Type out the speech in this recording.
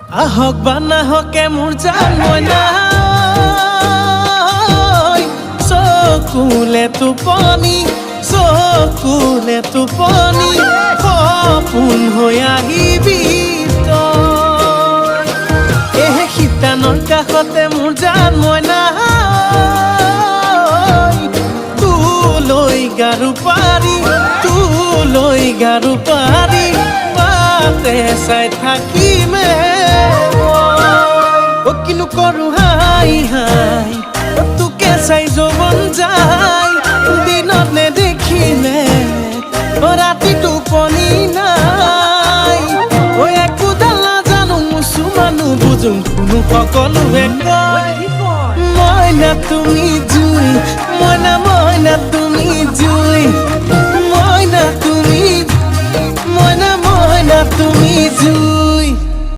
আহক বা নাহকে মোৰ জান মইনা চকুলে টোপনি সপোন হৈ আহিবি তই শীতানৰ কাষতে মোৰ জান মইনা তোলৈ গাৰু পাৰি বাটে চাই থাকিমে কিনো কৰো হাই তোকে চাই যৌৱন যায় দিনত নেদেখিলে ৰাতি টোপনি নাই একোডাল নাজানো মুচু মানুহ বুজোঁ কোনো সকলোৱে কয় মইনা তুমি জুই মইনা তুমি জুই মইনা তুমি জুই